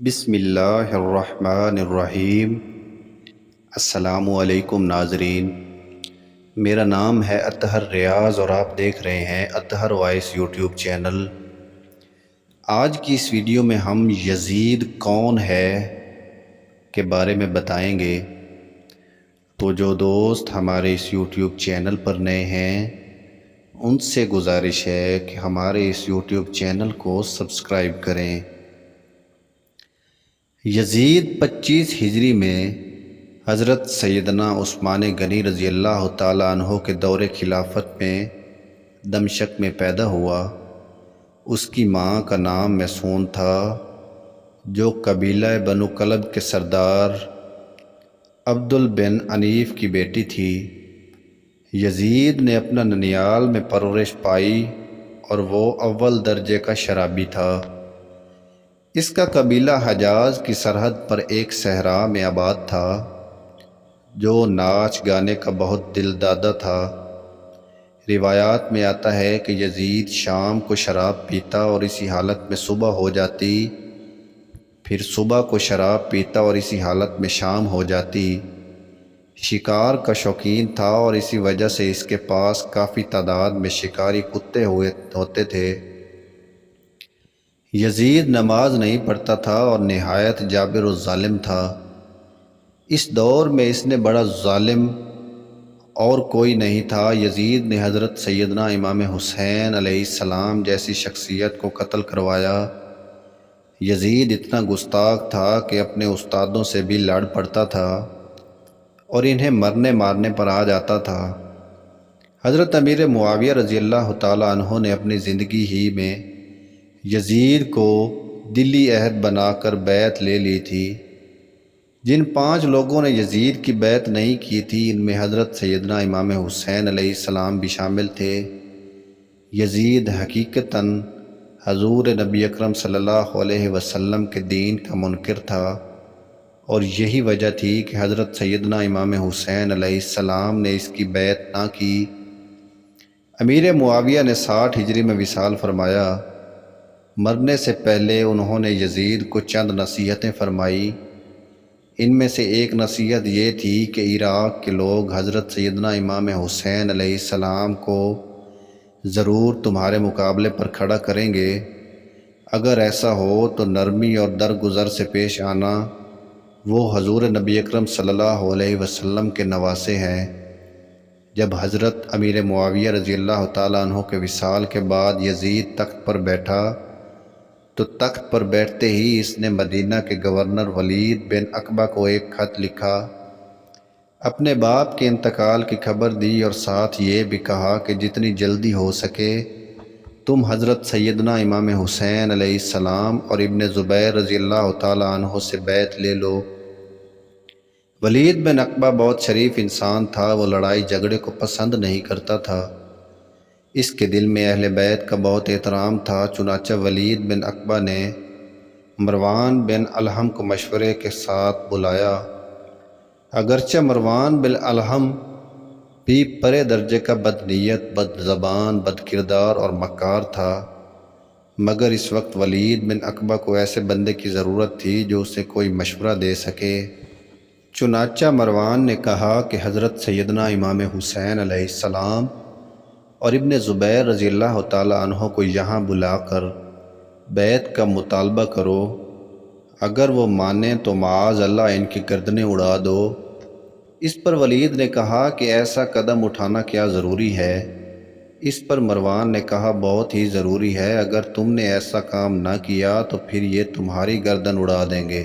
بسم اللہ الرحمن الرحیم۔ السلام علیکم ناظرین، میرا نام ہے اطہر ریاض اور آپ دیکھ رہے ہیں اطہر وائس یوٹیوب چینل۔ آج کی اس ویڈیو میں ہم یزید کون ہے کے بارے میں بتائیں گے۔ تو جو دوست ہمارے اس یوٹیوب چینل پر نئے ہیں ان سے گزارش ہے کہ ہمارے اس یوٹیوب چینل کو سبسکرائب کریں۔ یزید 25 ہجری میں حضرت سیدنا عثمان غنی رضی اللہ تعالیٰ عنہ کے دور خلافت میں دمشق میں پیدا ہوا۔ اس کی ماں کا نام میسون تھا جو قبیلہ بنو کلب کے سردار عبدل بن عنیف کی بیٹی تھی۔ یزید نے اپنا ننیال میں پرورش پائی اور وہ اول درجے کا شرابی تھا۔ اس کا قبیلہ حجاز کی سرحد پر ایک صحرا میں آباد تھا جو ناچ گانے کا بہت دل دادا تھا۔ روایات میں آتا ہے کہ یزید شام کو شراب پیتا اور اسی حالت میں صبح ہو جاتی، پھر صبح کو شراب پیتا اور اسی حالت میں شام ہو جاتی۔ شکار کا شوقین تھا اور اسی وجہ سے اس کے پاس کافی تعداد میں شکاری کتے ہوتے تھے۔ یزید نماز نہیں پڑھتا تھا اور نہایت جابر و ظالم تھا۔ اس دور میں اس نے بڑا ظالم اور کوئی نہیں تھا۔ یزید نے حضرت سیدنا امام حسین علیہ السلام جیسی شخصیت کو قتل کروایا۔ یزید اتنا گستاخ تھا کہ اپنے استادوں سے بھی لڑ پڑتا تھا اور انہیں مرنے مارنے پر آ جاتا تھا۔ حضرت امیر معاویہ رضی اللہ تعالیٰ عنہ نے اپنی زندگی ہی میں یزید کو دلی عہد بنا کر بیعت لے لی تھی۔ جن 5 لوگوں نے یزید کی بیعت نہیں کی تھی ان میں حضرت سیدنا امام حسین علیہ السلام بھی شامل تھے۔ یزید حقیقتاً حضور نبی اکرم صلی اللہ علیہ وسلم کے دین کا منکر تھا اور یہی وجہ تھی کہ حضرت سیدنا امام حسین علیہ السلام نے اس کی بیعت نہ کی۔ امیر معاویہ نے 60 ہجری میں وصال فرمایا۔ مرنے سے پہلے انہوں نے یزید کو چند نصیحتیں فرمائی۔ ان میں سے ایک نصیحت یہ تھی کہ عراق کے لوگ حضرت سیدنا امام حسین علیہ السلام کو ضرور تمہارے مقابلے پر کھڑا کریں گے۔ اگر ایسا ہو تو نرمی اور درگزر سے پیش آنا۔ وہ حضور نبی اکرم صلی اللہ علیہ وسلم کے نواسے ہیں۔ جب حضرت امیر معاویہ رضی اللہ تعالیٰ عنہ کے وصال کے بعد یزید تخت پر بیٹھا تو تخت پر بیٹھتے ہی اس نے مدینہ کے گورنر ولید بن عقبہ کو ایک خط لکھا، اپنے باپ کے انتقال کی خبر دی اور ساتھ یہ بھی کہا کہ جتنی جلدی ہو سکے تم حضرت سیدنا امام حسین علیہ السلام اور ابن زبیر رضی اللہ تعالیٰ عنہ سے بیعت لے لو۔ ولید بن عقبہ بہت شریف انسان تھا، وہ لڑائی جھگڑے کو پسند نہیں کرتا تھا۔ اس کے دل میں اہل بیت کا بہت احترام تھا۔ چنانچہ ولید بن عقبہ نے مروان بن الحم کو مشورے کے ساتھ بلایا۔ اگرچہ مروان بن الحم بھی پرے درجے کا بدنیت، بد زبان، بد کردار اور مکار تھا، مگر اس وقت ولید بن عقبہ کو ایسے بندے کی ضرورت تھی جو اسے کوئی مشورہ دے سکے۔ چنانچہ مروان نے کہا کہ حضرت سیدنا امام حسین علیہ السلام اور ابن زبیر رضی اللہ تعالیٰ عنہ کو یہاں بلا کر بیعت کا مطالبہ کرو۔ اگر وہ مانیں تو معاذ اللہ ان کی گردنیں اڑا دو۔ اس پر ولید نے کہا کہ ایسا قدم اٹھانا کیا ضروری ہے؟ اس پر مروان نے کہا بہت ہی ضروری ہے، اگر تم نے ایسا کام نہ کیا تو پھر یہ تمہاری گردن اڑا دیں گے۔